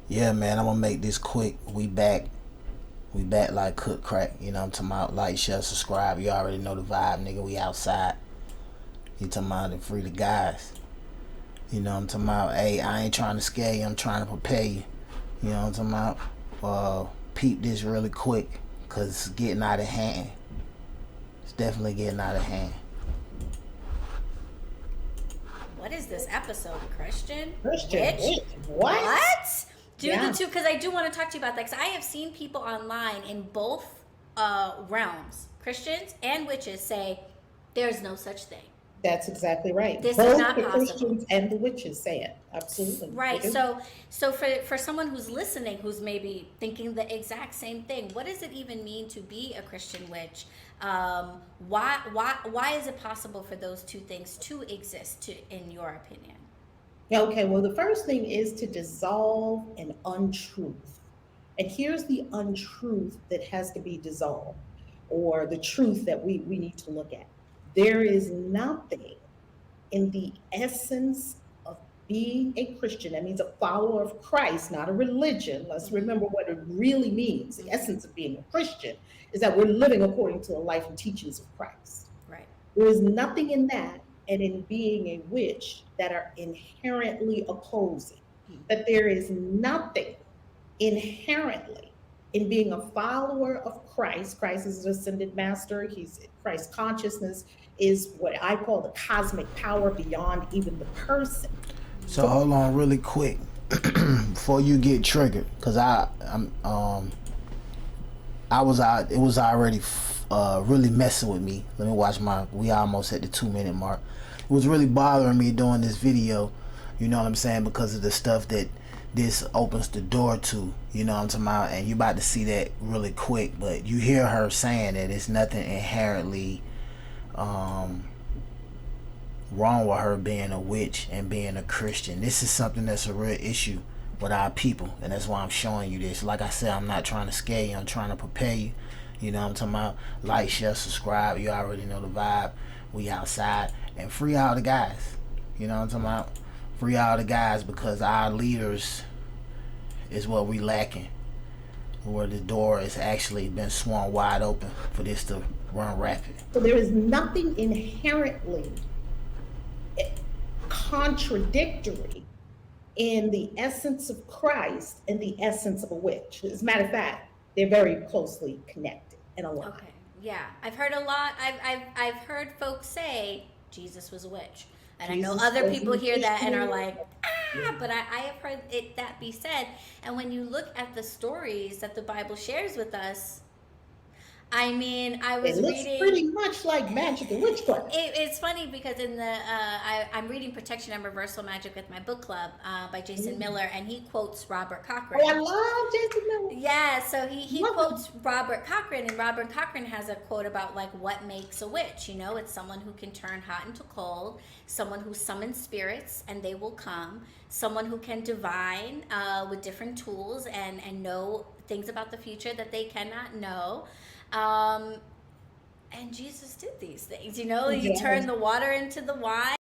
Yeah, man, I'm gonna make this quick. We back. We back like cook crack. You know what I'm talking about? Like, share, subscribe. You already know the vibe, nigga. We outside. You talking about to free the guys. You know what I'm talking about? Hey, I ain't trying to scare you. I'm trying to prepare you. You know what I'm talking about? Peep this really quick. Because it's getting out of hand. It's definitely getting out of hand. What is this episode, Christian? Christian Witch? witch. What? What? Do Yeah. the two, because I do want to talk to you about that. Because I have seen people online in both realms, Christians and witches, say there's no such thing. That's exactly right. This Both is not the possible. Christians and the witches say it. Absolutely. Right. They do. So for someone who's listening, who's maybe thinking the exact same thing, what does it even mean to be a Christian witch? Why is it possible for those two things to exist? In your opinion? Yeah, okay, well, the first thing is to dissolve an untruth. And here's the untruth that has to be dissolved, or the truth that we need to look at. There is nothing in the essence of being a Christian. That means a follower of Christ, not a religion. Let's remember what it really means. The essence of being a Christian is that we're living according to the life and teachings of Christ. Right. There is nothing in that and in being a witch that are inherently opposing. That there is nothing inherently in being a follower of Christ. Christ is an ascended master. Christ consciousness is what I call the cosmic power beyond even the person. So hold on really quick. Before you get triggered. Because I was out. It was already really messing with me. Let me watch we almost at the 2-minute mark. It was really bothering me doing this video. You know what I'm saying? Because of the stuff that this opens the door to. You know what I'm talking about? And you about to see that really quick. But you hear her saying that it's nothing inherently wrong with her being a witch and being a Christian. This is something that's a real issue with our people, and that's why I'm showing you this. Like I said, I'm not trying to scare you, I'm trying to prepare you. You know what I'm talking about? Like, share, subscribe. You already know the vibe. We outside. And free all the guys. You know what I'm talking about? Free all the guys, because our leaders is what we lacking. Where the door has actually been swung wide open for this to run rapid. So there is nothing inherently contradictory in the essence of Christ and the essence of a witch. As a matter of fact, they're very closely connected and aligned. Okay. Yeah, I've heard a lot. I've heard folks say Jesus was a witch, and Jesus I know other was people a hear that and are Christian. like, but I have heard that be said. And when you look at the stories that the Bible shares with us, I mean, I was It looks reading. pretty much like magic and witchcraft. It's funny because in the I'm reading Protection and Reversal Magic with my book club by Jason Miller, and he quotes Robert Cochran. Oh, I love Jason Miller. Yeah, so he Love quotes Robert Cochran, and Robert Cochran has a quote about like what makes a witch. You know, it's someone who can turn hot into cold, someone who summons spirits and they will come, someone who can divine with different tools and know things about the future that they cannot know. And Jesus did these things, you know, you Yes. turn the water into the wine.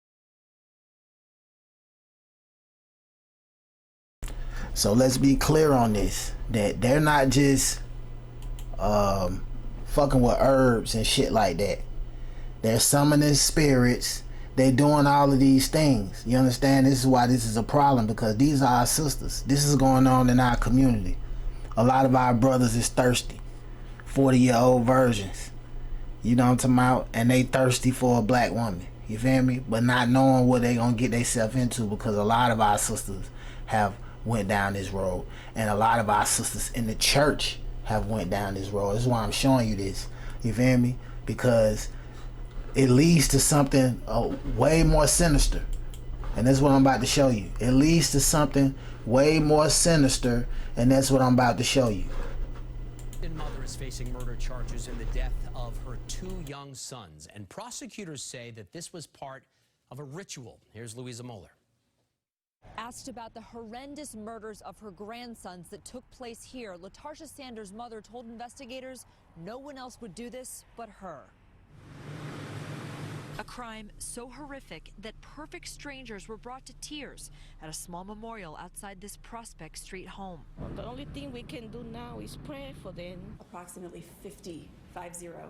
So let's be clear on this, that they're not just fucking with herbs and shit like that. They're summoning spirits. They're doing all of these things. You understand? This is why this is a problem, because these are our sisters. This is going on in our community. A lot of our brothers is thirsty. 40-year-old virgins. You know what I'm talking about? And they thirsty for a black woman. You feel me? But not knowing what they gonna get themselves into, because a lot of our sisters have went down this road. And a lot of our sisters in the church have went down this road. This is why I'm showing you this. You feel me? Because it leads to something way more sinister. And that's what I'm about to show you. It leads to something way more sinister, and that's what I'm about to show you. Mother is facing murder charges in the death of her 2 young sons, and prosecutors say that this was part of a ritual. Here's Louisa Moeller. Asked about the horrendous murders of her grandsons that took place here, LaTarsha Sanders' mother told investigators no one else would do this but her. A crime so horrific that perfect strangers were brought to tears at a small memorial outside this Prospect Street home. The only thing we can do now is pray for them. Approximately 50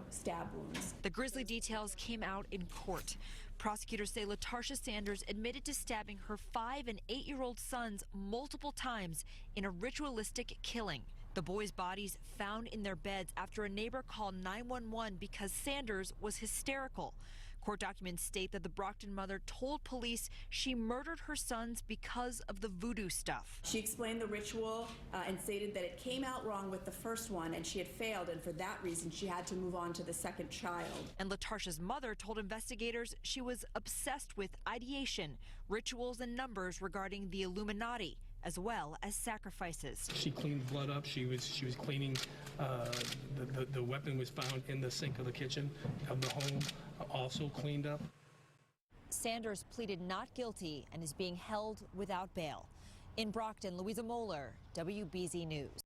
stab wounds. The grisly details came out in court. Prosecutors say LaTarsha Sanders admitted to stabbing her 5- and 8-year-old sons multiple times in a ritualistic killing. The boys' bodies found in their beds after a neighbor called 911 because Sanders was hysterical. Court documents state that the Brockton mother told police she murdered her sons because of the voodoo stuff. She explained the ritual and stated that it came out wrong with the first one and she had failed, and for that reason she had to move on to the second child. And LaTarsha's mother told investigators she was obsessed with ideation, rituals, and numbers regarding the Illuminati, as well as sacrifices. She cleaned blood up. She was cleaning. The weapon was found in the sink of the kitchen of the home, also cleaned up. Sanders pleaded not guilty and is being held without bail. In Brockton, Louisa Moeller, WBZ News.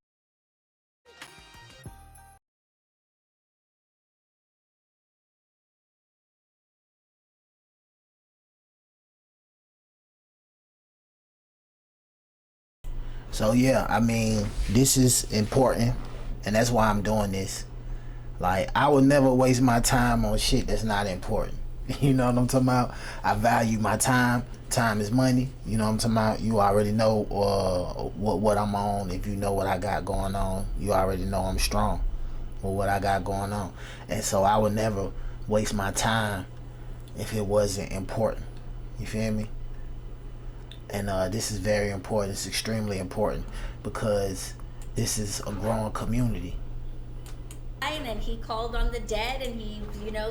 So yeah, I mean, this is important, and that's why I'm doing this. Like, I would never waste my time on shit that's not important. You know what I'm talking about? I value my time. Time is money. You know what I'm talking about? You already know what I'm on. If you know what I got going on, you already know I'm strong with what I got going on. And so I would never waste my time if it wasn't important. You feel me? And this is very important. It's extremely important because this is a growing community. And he called on the dead, and he,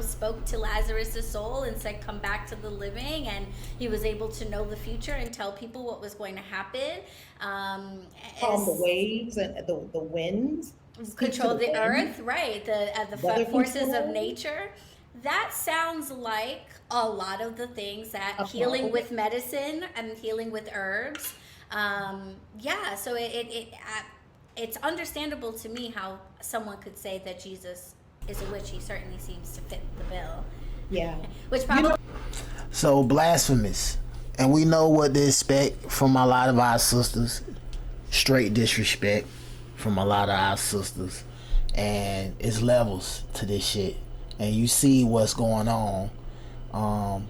spoke to Lazarus' soul and said, come back to the living. And he was able to know the future and tell people what was going to happen. Calm the waves and the winds. Control the earth, right. The forces of nature. That sounds like a lot of the things that healing with medicine and healing with herbs. So it's understandable to me how someone could say that Jesus is a witch. He certainly seems to fit the bill. Yeah. Which probably... So blasphemous. And we know what to expect from a lot of our sisters. Straight disrespect from a lot of our sisters. And it's levels to this shit. And you see what's going on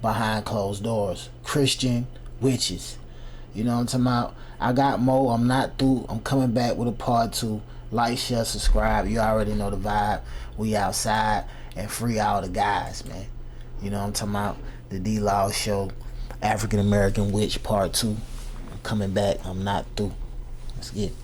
behind closed doors. Christian witches. You know what I'm talking about? I got more. I'm not through. I'm coming back with a part 2. Like, share, subscribe. You already know the vibe. We outside, and free all the guys, man. You know what I'm talking about? The D-Law Show, African American Witch part 2. I'm coming back. I'm not through. Let's get it.